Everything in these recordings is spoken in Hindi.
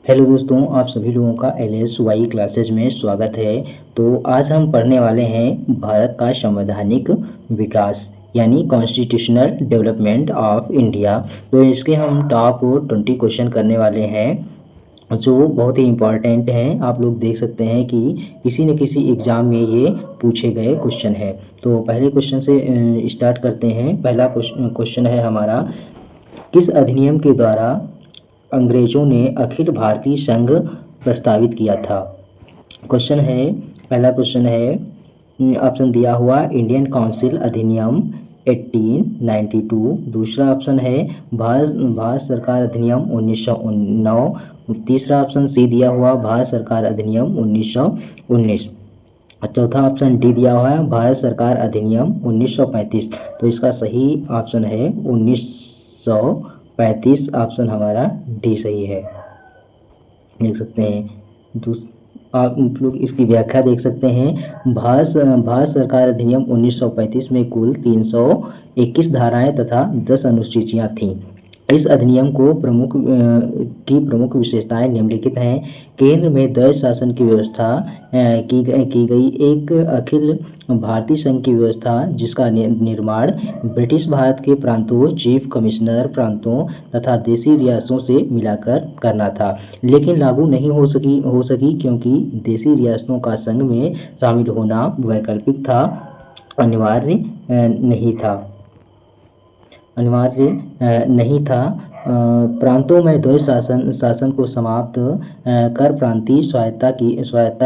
हेलो दोस्तों, आप सभी लोगों का LSY क्लासेज में स्वागत है। तो आज हम पढ़ने वाले हैं भारत का संवैधानिक विकास यानी कॉन्स्टिट्यूशनल डेवलपमेंट ऑफ इंडिया। तो इसके हम टॉप 20 क्वेश्चन करने वाले हैं जो बहुत ही इम्पोर्टेंट हैं। आप लोग देख सकते हैं कि किसी न किसी एग्जाम में ये पूछे गए क्वेश्चन है। तो पहले क्वेश्चन से स्टार्ट करते हैं। पहला क्वेश्चन है हमारा, किस अधिनियम के द्वारा अंग्रेजों ने अखिल भारतीय संघ प्रस्तावित किया था? क्वेश्चन है, पहला क्वेश्चन है ऑप्शन दिया हुआ इंडियन काउंसिल अधिनियम 1892। दूसरा ऑप्शन है भारत सरकार अधिनियम 1909। तीसरा ऑप्शन सी दिया हुआ भारत सरकार अधिनियम 1919। चौथा ऑप्शन डी दिया हुआ है भारत सरकार अधिनियम 1935। तो इसका सही ऑप्शन है 1935। ऑप्शन हमारा डी सही है। देख सकते हैं आप लोग इसकी व्याख्या देख सकते हैं। भारत सरकार अधिनियम 1935 में कुल 321 धाराएं तथा 10 अनुसूचियां थीं। इस अधिनियम को प्रमुख विशेषताएं निम्नलिखित हैं। केंद्र में द्वैध शासन की व्यवस्था की गई। एक अखिल भारतीय संघ की व्यवस्था जिसका निर्माण ब्रिटिश भारत के प्रांतों, चीफ कमिश्नर प्रांतों तथा देशी रियासतों से मिलाकर करना था, लेकिन लागू नहीं हो सकी क्योंकि देशी रियासतों का संघ में शामिल होना वैकल्पिक था, अनिवार्य नहीं था। प्रांतों में द्वैध शासन को समाप्त कर प्रांतीय स्वायत्ता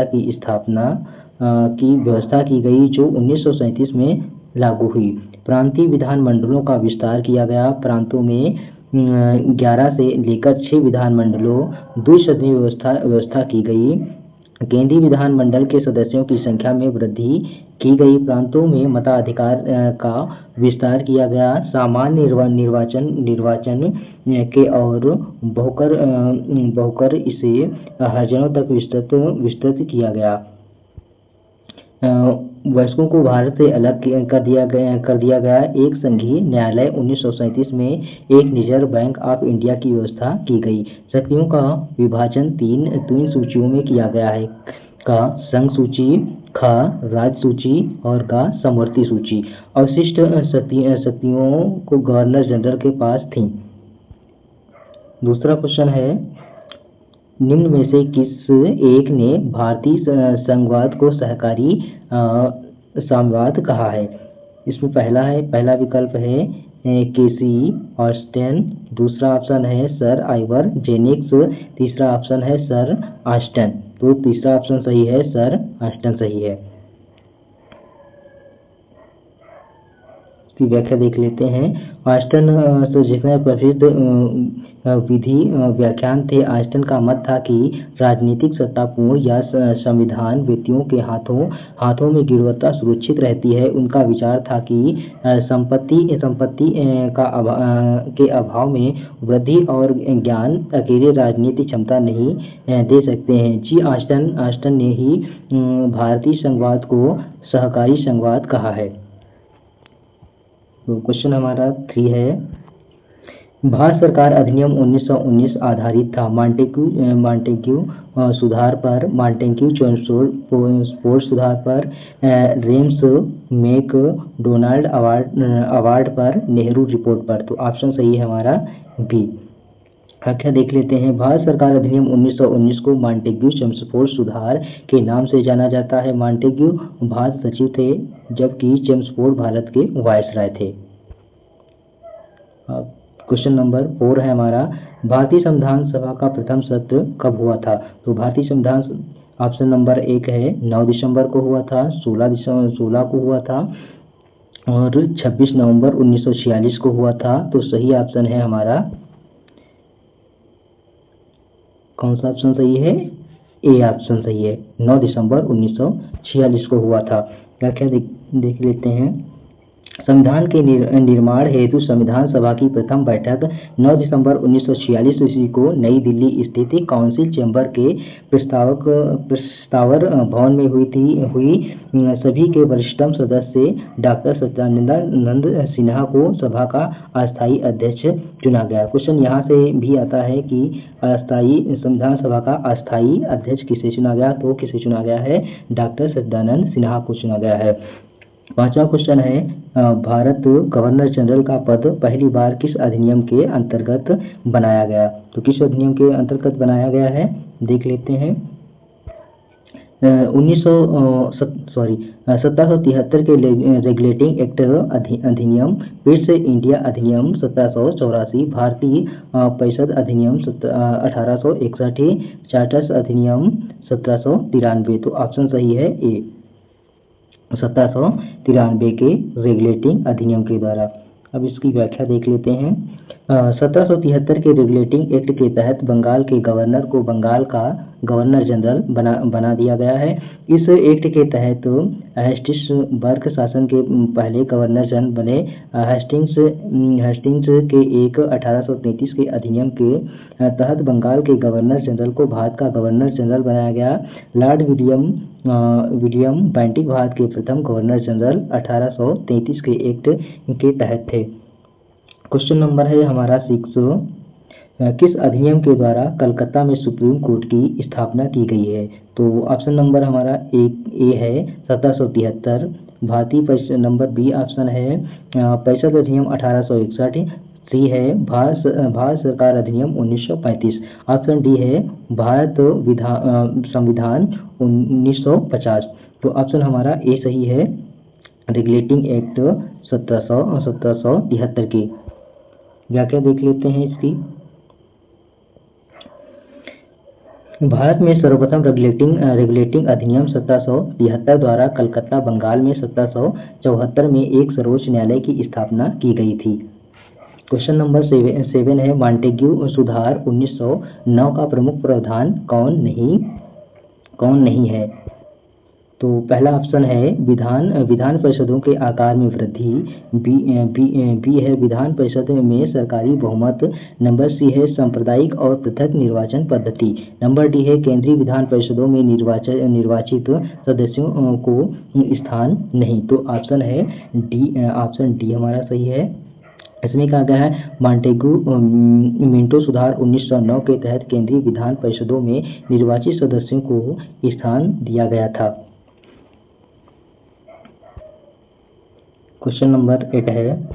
की स्थापना की व्यवस्था की गई, जो 1937 में लागू हुई। प्रांतीय विधानमंडलों का विस्तार किया गया। प्रांतों में 11 से लेकर 6 विधानमंडलों, द्विसदनीय व्यवस्था की गई। केंद्रीय विधानमंडल के सदस्यों की संख्या में वृद्धि की गई। प्रांतों में मताधिकार का विस्तार किया गया। सामान्य निर्वाचन के और बहुकर इसे हजारों तक विस्तृत किया गया। वयस्कों को भारत से अलग कर दिया गया। एक संघीय न्यायालय 1937 में एक रिजर्व बैंक ऑफ इंडिया की व्यवस्था की गई। शक्तियों का विभाजन तीन सूचियों में किया गया है। का संघ सूची, ख राज्य सूची और ग समवर्ती सूची। अवशिष्ट शक्तियों को गवर्नर जनरल के पास थी। दूसरा क्वेश्चन है, निम्न में से किस एक ने भारतीय संघवाद को सहकारी साम्यवाद कहा है? इसमें पहला विकल्प है केसी ऑस्टेन। दूसरा ऑप्शन है सर आइवर जेनिक्स। तीसरा ऑप्शन है सर ऑस्टन। तो तीसरा ऑप्शन सही है, सर ऑस्टन सही है। की व्याख्या देख लेते हैं। ऑस्टन तो जितने प्रसिद्ध विधि व्याख्यान थे। ऑस्टन का मत था कि राजनीतिक सत्ता पूर्ण या संविधान व्यक्तियों के हाथों में गिरवता सुरक्षित रहती है। उनका विचार था कि संपत्ति के अभाव में वृद्धि और ज्ञान अकेले राजनीतिक क्षमता नहीं दे सकते हैं। जी ऑस्टन ने ही भारतीय संघवाद को सहकारी संघवाद कहा है। तो क्वेश्चन हमारा 3 है, भारत सरकार अधिनियम 1919 आधारित था मॉन्टेग्यू सुधार पर, मॉन्टेग्यू चेम्सफोर्ड सुधार पर, रेम्स मैकडोनाल्ड अवार्ड पर, नेहरू रिपोर्ट पर। तो ऑप्शन सही है हमारा बी। व्याख्या देख लेते हैं। भारत सरकार अधिनियम 1919 को मॉन्टेग्यू चेम्सफोर्ड सुधार के नाम से जाना जाता है। मॉन्टेग्यू भारत सचिव थे जबकि चेम्सफोर्ड भारत के वायसराय थे। क्वेश्चन नंबर 4 है हमारा, भारतीय संविधान सभा का प्रथम सत्र कब हुआ था? तो भारतीय संविधान ऑप्शन नंबर 1 है 9 दिसंबर को हुआ था, 16 को हुआ था और 26 नवंबर 1946 को हुआ था। तो सही ऑप्शन है हमारा, कौन सा ऑप्शन सही है? ए ऑप्शन सही है, 9 दिसंबर 1946 को हुआ था। व्याख्या देख लेते हैं। संविधान के निर्माण हेतु संविधान सभा की प्रथम बैठक 9 दिसंबर 1946 ईस्वी को नई दिल्ली स्थित काउंसिल चैम्बर के प्रस्तावर भवन में हुई। सभी के वरिष्ठतम सदस्य डॉक्टर सत्यानंद सिन्हा को सभा का अस्थायी अध्यक्ष चुना गया। क्वेश्चन यहाँ से भी आता है कि अस्थायी संविधान सभा का अस्थायी अध्यक्ष किसे चुना गया, तो किसे चुना गया है, डॉक्टर सत्यानंद सिन्हा को चुना गया है। पांचवा क्वेश्चन है, भारत गवर्नर जनरल का पद पहली बार किस अधिनियम के अंतर्गत बनाया गया, तो किस अधिनियम के अंतर्गत बनाया गया है, देख लेते हैं। 1773 के रेगुलेटिंग एक्ट अधिनियम, फिर इंडिया अधिनियम 1784, भारतीय परिषद अधिनियम 1861, चार्टर्स अधिनियम 1793। तो ऑप्शन सही है ए, 1793 के रेगुलेटिंग अधिनियम के द्वारा। अब इसकी व्याख्या देख लेते हैं। 1773 के रेगुलेटिंग एक्ट के तहत बंगाल के गवर्नर को बंगाल का गवर्नर जनरल बना दिया गया है। इस एक्ट के तहत हेस्टिंग्स शासन के पहले गवर्नर जनरल बने। हेस्टिंग्स के एक 1833 के अधिनियम के तहत बंगाल के गवर्नर जनरल को भारत का गवर्नर जनरल बनाया गया। लॉर्ड विलियम बेंटिक भारत के प्रथम गवर्नर जनरल 1833 के एक्ट के तहत थे। क्वेश्चन नंबर है हमारा 6, किस अधिनियम के द्वारा कलकत्ता में सुप्रीम कोर्ट की स्थापना की गई है, तो ऑप्शन नंबर हमारा ए है 1773, भारतीय परिषद, नंबर बी ऑप्शन है परिषद अधिनियम 1861, सी है भारत सरकार अधिनियम 1935, ऑप्शन डी है भारत संविधान 1950। तो ऑप्शन हमारा ए सही है, रेगुलेटिंग एक्ट 1773 की। व्याख्या देख लेते हैं इसकी। भारत में सर्वप्रथम रेगुलेटिंग अधिनियम 1773 द्वारा कलकत्ता बंगाल में 1774 में एक सर्वोच्च न्यायालय की स्थापना की गई थी। क्वेश्चन नंबर 7 है, मॉन्टेग्यू सुधार 1909 का प्रमुख प्रावधान कौन नहीं है, तो पहला ऑप्शन है विधान परिषदों के आकार में वृद्धि, बी है विधान परिषद में सरकारी बहुमत, नंबर सी है सांप्रदायिक और पृथक निर्वाचन पद्धति, नंबर डी है केंद्रीय विधान परिषदों में निर्वाचित सदस्यों को स्थान नहीं। तो ऑप्शन है डी, ऑप्शन डी हमारा सही है। इसमें कहा गया है मॉन्टेग्यू मिंटो सुधार 1909 के तहत केंद्रीय विधान परिषदों में निर्वाचित सदस्यों को स्थान दिया गया था। क्वेश्चन नंबर 8 है,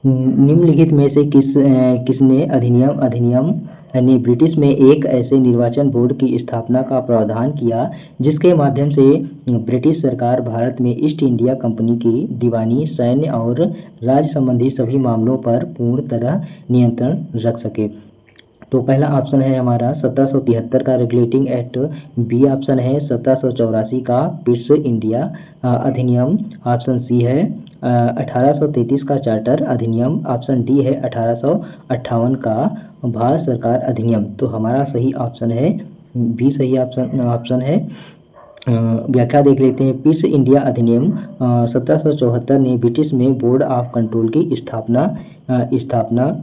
निम्नलिखित में से किसने अधिनियम ने ब्रिटिश में एक ऐसे निर्वाचन बोर्ड की स्थापना का प्रावधान किया जिसके माध्यम से ब्रिटिश सरकार भारत में ईस्ट इंडिया कंपनी की दीवानी, सैन्य और राज्य संबंधी सभी मामलों पर पूर्ण तरह नियंत्रण रख सके। तो पहला ऑप्शन है हमारा 1773 का रेगुलेटिंग एक्ट, बी ऑप्शन है 1784 का ईस्ट इंडिया अधिनियम, ऑप्शन सी है 1833 का चार्टर अधिनियम, ऑप्शन डी है 1858 का भारत सरकार अधिनियम। तो हमारा सही ऑप्शन है बी, सही ऑप्शन है। व्याख्या देख लेते हैं। पीस इंडिया अधिनियम 1774 ने ब्रिटिश में बोर्ड ऑफ कंट्रोल की स्थापना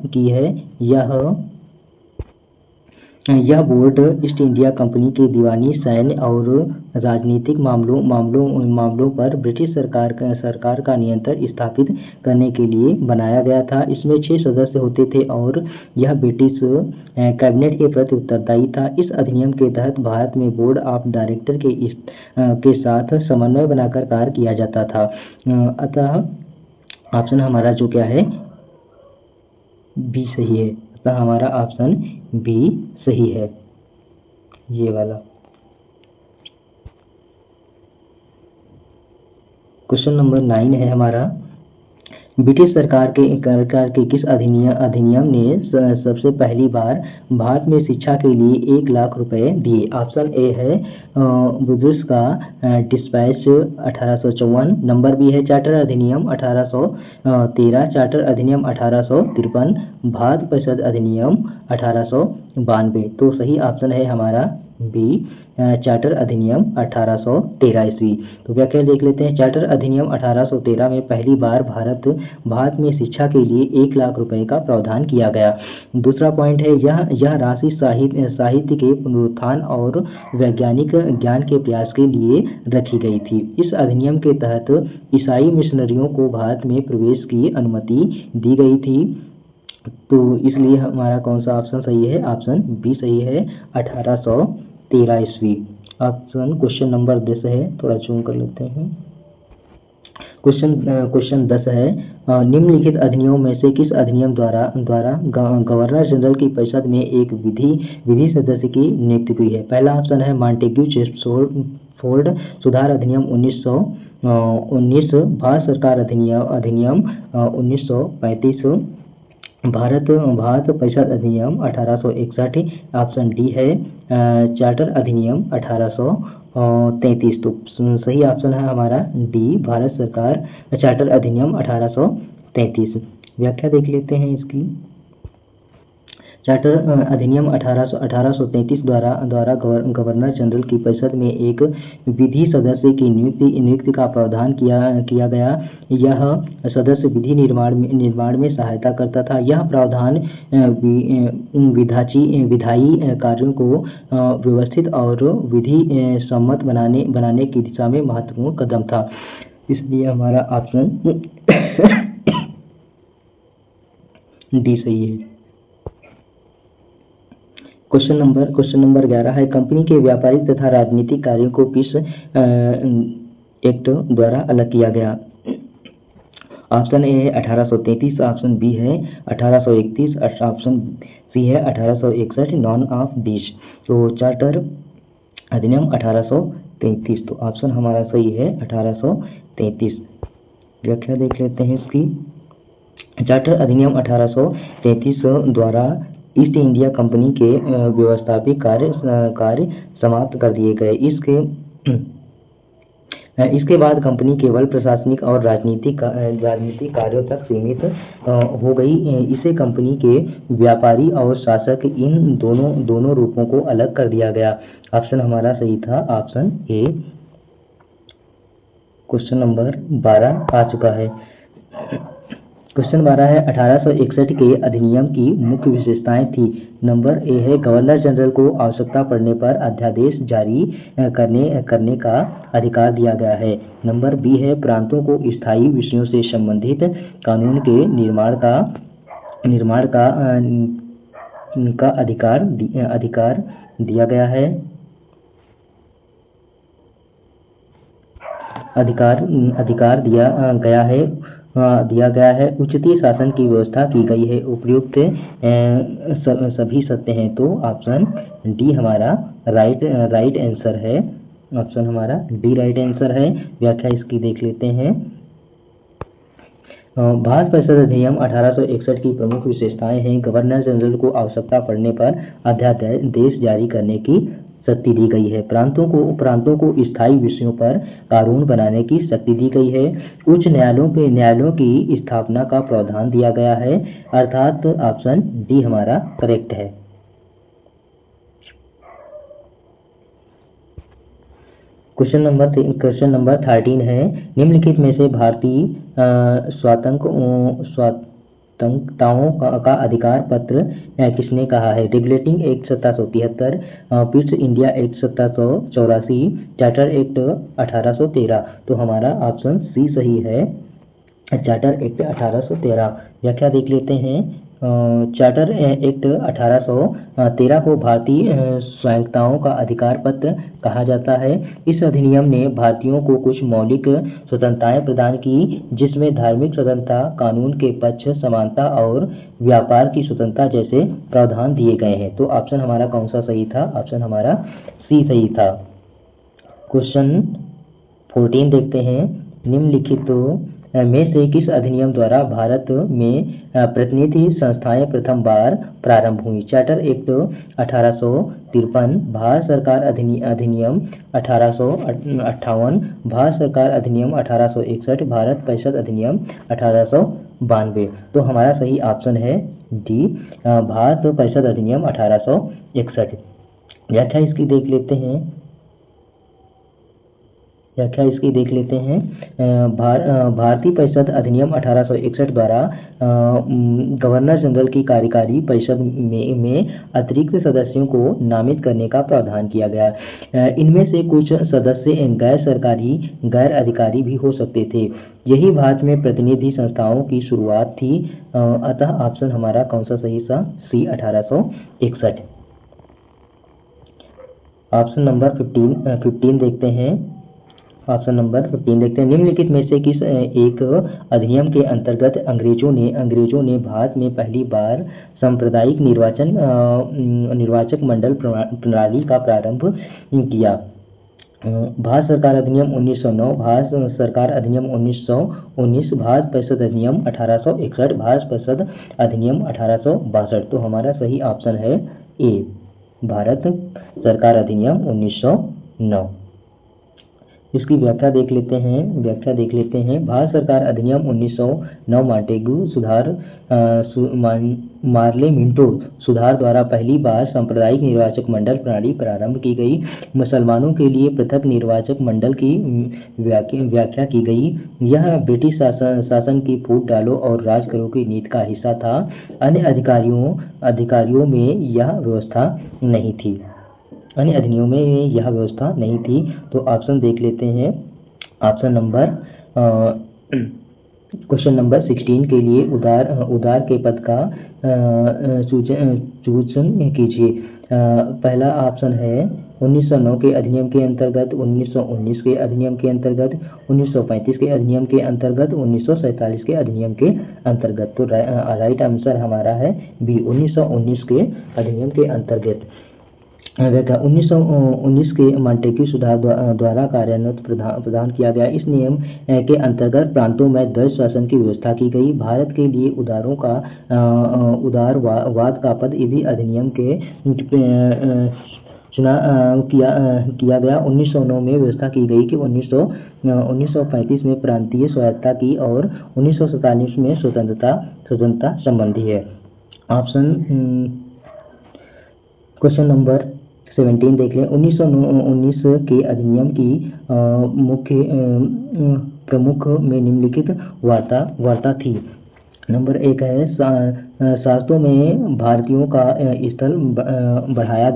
की है। यह बोर्ड ईस्ट इंडिया कंपनी के दीवानी, सैन्य और राजनीतिक मामलों पर ब्रिटिश सरकार का नियंत्रण स्थापित करने के लिए बनाया गया था। इसमें 6 सदस्य होते थे और यह ब्रिटिश कैबिनेट के प्रति उत्तरदायी था। इस अधिनियम के तहत भारत में बोर्ड ऑफ डायरेक्टर के साथ समन्वय बनाकर कार्य किया जाता था। अतः ऑप्शन हमारा जो क्या है, बी सही है। अतः हमारा ऑप्शन बी सही है, ये वाला। क्वेश्चन नंबर 9 है हमारा, ब्रिटिश सरकार के किस अधिनियम ने सबसे पहली बार भारत में शिक्षा के लिए 1 लाख रुपए दिए। ऑप्शन ए है बुद्रुस का डिस्पैच 1854, नंबर बी है चार्टर अधिनियम 1813, चार्टर अधिनियम 1853, भारत परिषद अधिनियम 1892। तो सही ऑप्शन है हमारा बी चार्टर अधिनियम 1813 ईस्वी। तो व्याख्या देख लेते हैं। चार्टर अधिनियम 1813 में पहली बार भारत में शिक्षा के लिए 1 लाख रुपए का प्रावधान किया गया। दूसरा पॉइंट है, यह राशि साहित्य के पुनरुत्थान और वैज्ञानिक ज्ञान के प्रयास के लिए रखी गई थी। इस अधिनियम के तहत ईसाई मिशनरियों को भारत में प्रवेश की अनुमति दी गई थी। तो इसलिए हमारा कौन सा ऑप्शन सही है? ऑप्शन बी सही है, 1813 ईस्वी। क्वेश्चन नंबर 10 है, थोड़ा जूम कर लेते हैं। क्वेश्चन 10 है, निम्नलिखित अधिनियमों में से किस अधिनियम द्वारा गवर्नर जनरल की परिषद में एक विधि सदस्य की नियुक्ति हुई है? पहला ऑप्शन है मॉन्टेग्यू चेम्सफोर्ड सुधार अधिनियम 1919, भारत सरकार अधिनियम 1935, भारत परिषद अधिनियम 1861। ऑप्शन डी है चार्टर अधिनियम 1833। तो सही ऑप्शन है हमारा डी, भारत सरकार चार्टर अधिनियम 1833। व्याख्या देख लेते हैं इसकी। चार्टर अधिनियम 1833 द्वारा गवर्नर जनरल की परिषद में एक विधि सदस्य की नियुक्ति का प्रावधान किया गया। यह सदस्य विधि निर्माण में सहायता करता था। यह प्रावधान विधायी कार्यों को व्यवस्थित और विधि सम्मत बनाने की दिशा में महत्वपूर्ण कदम था। इसलिए हमारा ऑप्शन डी सही है। क्वेश्चन नंबर 11 है, कंपनी के व्यापारिक तथा राजनीतिक कार्यों को किस एक्ट द्वारा अलग किया गया? ऑप्शन ए है 1833, ऑप्शन बी है 1831, ऑप्शन सी है 1861, नॉन ऑफ दिस। तो चार्टर अधिनियम 1833। तो ऑप्शन हमारा सही है 1833। व्याख्या देख लेते हैं इसकी। चार्टर अधिनियम 1833 द्वारा ईस्ट इंडिया कंपनी के व्यवस्थापिक कार्य समाप्त कर दिए गए। इसके बाद कंपनी केवल प्रशासनिक और राजनीतिक कार्यों तक सीमित हो गई। इसे कंपनी के व्यापारी और शासक इन दोनों रूपों को अलग कर दिया गया। ऑप्शन हमारा सही था, ऑप्शन ए। क्वेश्चन नंबर 12 आ चुका है। क्वेश्चन 12 है, 1861 के अधिनियम की मुख्य विशेषताएं थी। नंबर ए है, गवर्नर जनरल को आवश्यकता पड़ने पर अध्यादेश जारी करने का अधिकार दिया गया है। नंबर बी है, प्रांतों को स्थायी विषयों से संबंधित कानून के निर्माण का अधिकार दिया गया है। अधिकार दिया गया है। उचित शासन की व्यवस्था की गई है। उपयुक्त सभी सत्य हैं। तो ऑप्शन डी हमारा राइट आंसर है। ऑप्शन हमारा डी राइट आंसर है। व्याख्या इसकी देख लेते हैं। भारत परिषद अधिनियम 1861 की प्रमुख विशेषताएं हैं, गवर्नर जनरल को आवश्यकता पड़ने पर अध्यादेश जारी करने की शक्ति दी गई है। प्रांतों को स्थायी विषयों पर कानून बनाने की शक्ति दी गई है। उच्च न्यायालयों की स्थापना का प्रावधान दिया गया है। अर्थात ऑप्शन डी हमारा करेक्ट है। क्वेश्चन नंबर 13 है, निम्नलिखित में से भारतीय स्वतंत्रताओं का अधिकार पत्र किसने कहा है? Regulating act 1773, Pitt's India act 1784, charter act 1813। तो हमारा ऑप्शन सी सही है, चार्टर एक्ट 1813। व्याख्या देख लेते हैं। चार्टर एक्ट 1813 को भारतीय स्वायत्तताओं का अधिकार पत्र कहा जाता है। इस अधिनियम ने भारतीयों को कुछ मौलिक स्वतंत्रताएं प्रदान की, जिसमें धार्मिक स्वतंत्रता, कानून के पक्ष, समानता और व्यापार की स्वतंत्रता जैसे प्रावधान दिए गए हैं। तो ऑप्शन हमारा कौन सा सही था? ऑप्शन हमारा सी सही था। क्वेश्चन 14 देखते हैं, निम्नलिखित में से किस अधिनियम द्वारा भारत में प्रतिनिधि संस्थाएं प्रथम बार प्रारंभ हुई? चार्टर एक्ट 1853, भारत सरकार अधिनियम 1858, भारत सरकार अधिनियम 1861, भारत परिषद अधिनियम 1892। तो हमारा सही ऑप्शन है डी, भारत परिषद अधिनियम 1861। व्याख्या इसकी देख लेते हैं। भारतीय परिषद अधिनियम 1861 द्वारा गवर्नर जनरल की कार्यकारी परिषद में अतिरिक्त सदस्यों को नामित करने का प्रावधान किया गया। इनमें से कुछ सदस्य गैर सरकारी, गैर अधिकारी भी हो सकते थे। यही भारत में प्रतिनिधि संस्थाओं की शुरुआत थी। अतः ऑप्शन हमारा कौन सा सही था? सी 1861। ऑप्शन नंबर 15 देखते हैं। ऑप्शन नंबर 15 देखते हैं। निम्नलिखित में से किस एक अधिनियम के अंतर्गत अंग्रेजों ने भारत में पहली बार सांप्रदायिक निर्वाचक मंडल प्रणाली का प्रारंभ किया? भारत सरकार अधिनियम 1909, भारत सरकार अधिनियम 1919, भारत परिषद अधिनियम 1861, भारत परिषद अधिनियम 1862। तो हमारा सही ऑप्शन है ए, भारत सरकार अधिनियम 1909। इसकी व्याख्या देख लेते हैं। भारत सरकार अधिनियम 1909 मॉन्टेग्यू सुधार मार्ले मिंटो सुधार द्वारा पहली बार सांप्रदायिक निर्वाचक मंडल प्रणाली प्रारंभ की गई। मुसलमानों के लिए पृथक निर्वाचक मंडल की व्याख्या की गई। यह ब्रिटिश शासन की फूट डालो और राज करो की नीति का हिस्सा था। अन्य अधिकारियों में यह व्यवस्था नहीं थी। अन्य अधिनियमों में यह व्यवस्था नहीं थी। तो ऑप्शन देख लेते हैं। ऑप्शन नंबर क्वेश्चन नंबर 16 के लिए उदार के पद का चूचन कीजिए। पहला ऑप्शन है 1909 के अधिनियम के अंतर्गत, 1919 के अधिनियम के अंतर्गत, 1935 के अधिनियम के अंतर्गत, 1947 के अधिनियम के अंतर्गत। तो राइट आंसर हमारा है बी, 1919 के अधिनियम के अंतर्गत। 1919 के मॉन्टेग्यू सुधार द्वारा कार्यान्वित प्रदान किया गया। इस नियम के अंतर्गत प्रांतों में द्वैध शासन की व्यवस्था की गई। भारत के लिए उदारवाद का पद इसी अधिनियम के चुना किया गया। 1909 में व्यवस्था की गई कि 1935 में प्रांतीय स्वायत्तता की और 1947 में स्वतंत्रता संबंधी है। ऑप्शन क्वेश्चन नंबर 17 देख लें। 1919 के अधिनियम की प्रमुख में निम्नलिखित वार्ता थी। नंबर 1 है शास्त्रों में भारतीयों का स्थल बढ़ाया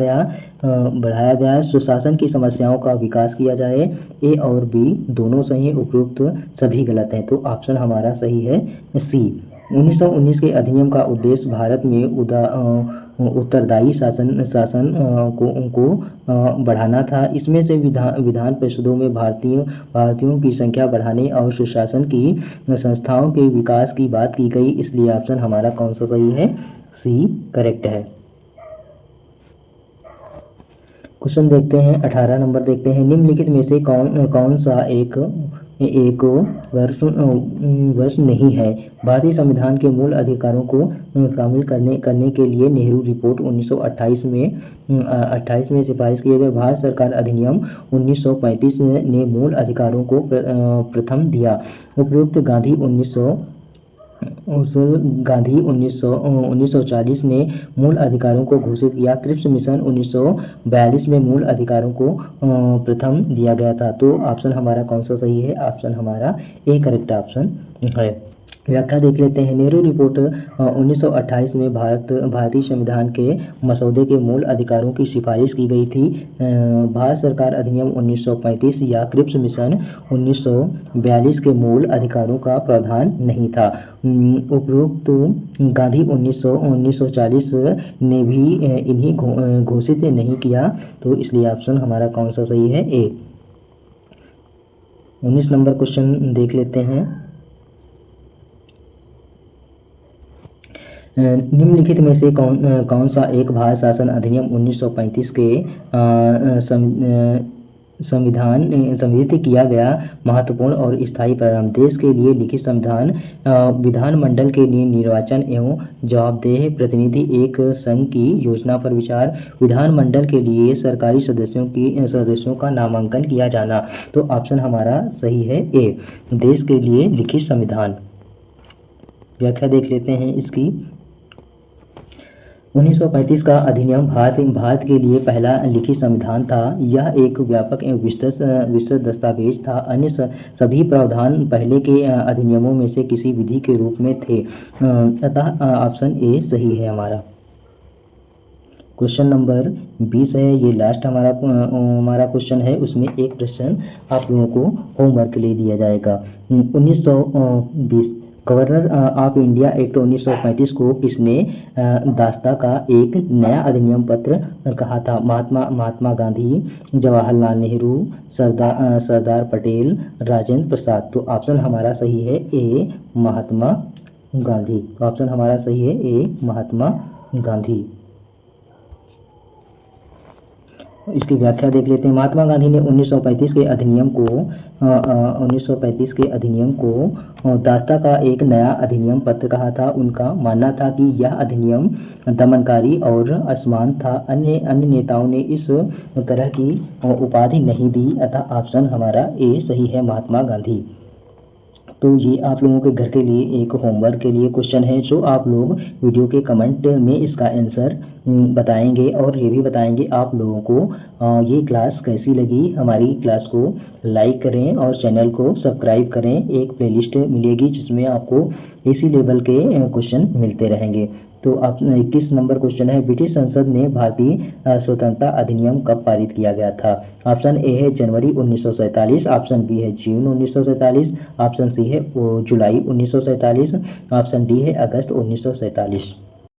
गया। सुशासन की समस्याओं का विकास किया जाए। ए और बी दोनों सही, उपरोक्त सभी गलत हैं। तो ऑप्शन हमारा सही है सी। 1919 के अधिनियम का उद्देश्य भारत में उत्तरदायी शासन को बढ़ाना था। इसमें से विधान परिषदों में भारतीयों की संख्या बढ़ाने और सुशासन की संस्थाओं के विकास की बात की गई। इसलिए ऑप्शन हमारा कौन सा सही है? सी करेक्ट है। क्वेश्चन देखते हैं 18 नंबर देखते हैं। निम्नलिखित में से कौन सा एक वर्ष नहीं है? भारतीय संविधान के मूल अधिकारों को शामिल करने के लिए नेहरू रिपोर्ट 1928 में सिफारिश किए गए। भारत सरकार अधिनियम 1935 ने मूल अधिकारों को प्रथम दिया। उपयुक्त गांधी 1940 में मूल अधिकारों को घोषित किया। क्रिप्स मिशन 1942 में मूल अधिकारों को प्रथम दिया गया था। तो ऑप्शन हमारा कौन सा सही है? ऑप्शन हमारा ए करेक्ट ऑप्शन है। व्याख्या देख लेते हैं। नेहरू रिपोर्ट 1928 में भारतीय संविधान के मसौदे के मूल अधिकारों की सिफारिश की गई थी। भारत सरकार अधिनियम 1935 या क्रिप्स मिशन 1942 के मूल अधिकारों का प्रावधान नहीं था। उपरोक्त गांधी 1940 ने भी इन्हीं घोषित नहीं किया। तो इसलिए ऑप्शन हमारा कौन सा सही है? ए। 19 नंबर क्वेश्चन देख लेते हैं। निम्नलिखित में से कौन सा एक भारत शासन अधिनियम 1935 के संविधित किया गया महत्वपूर्ण और स्थायी प्रारंभ? देश के लिए लिखित संविधान, विधानमंडल के लिए निर्वाचन एवं जवाबदेह प्रतिनिधि, एक संघ की योजना पर विचार, विधानमंडल के लिए सरकारी सदस्यों का नामांकन किया जाना। तो ऑप्शन हमारा सही है ए, देश के लिए लिखित संविधान। व्याख्या देख लेते हैं इसकी। 1935 का अधिनियम भारत के लिए पहला लिखित संविधान था। यह एक व्यापक एवं विस्तृत दस्तावेज था। अन्य सभी प्रावधान पहले के अधिनियमों में से किसी विधि के रूप में थे। अतः ऑप्शन ए सही है हमारा। क्वेश्चन नंबर 20 है, ये लास्ट हमारा क्वेश्चन है। उसमें एक प्रश्न आप लोगों को होमवर्क के लिए दिया जाएगा। 1920 गवर्नर ऑफ इंडिया एक्ट 1935 को किसने दास्ता का एक नया अधिनियम पत्र कहा था? महात्मा गांधी, जवाहरलाल नेहरू, सरदार पटेल, राजेंद्र प्रसाद। तो ऑप्शन हमारा सही है ए महात्मा गांधी। ऑप्शन हमारा सही है ए महात्मा गांधी। इसकी व्याख्या देख लेते हैं। महात्मा गांधी ने 1935 के अधिनियम को दास्ता का एक नया अधिनियम पत्र कहा था। उनका मानना था कि यह अधिनियम दमनकारी और असमान था। अन्य नेताओं ने इस तरह की उपाधि नहीं दी। अतः ऑप्शन हमारा ए सही है, महात्मा गांधी। तो ये आप लोगों के घर के लिए एक होमवर्क के लिए क्वेश्चन है, जो आप लोग वीडियो के कमेंट में इसका आंसर बताएंगे और ये भी बताएंगे आप लोगों को ये क्लास कैसी लगी। हमारी क्लास को लाइक करें और चैनल को सब्सक्राइब करें। एक प्लेलिस्ट मिलेगी जिसमें आपको इसी लेवल के क्वेश्चन मिलते रहेंगे। तो 21 नंबर क्वेश्चन है, ब्रिटिश संसद में भारतीय स्वतंत्रता अधिनियम कब पारित किया गया था? ऑप्शन ए है जनवरी 1947, ऑप्शन बी है जून 1947, ऑप्शन सी है जुलाई 1947, ऑप्शन डी है अगस्त 1947।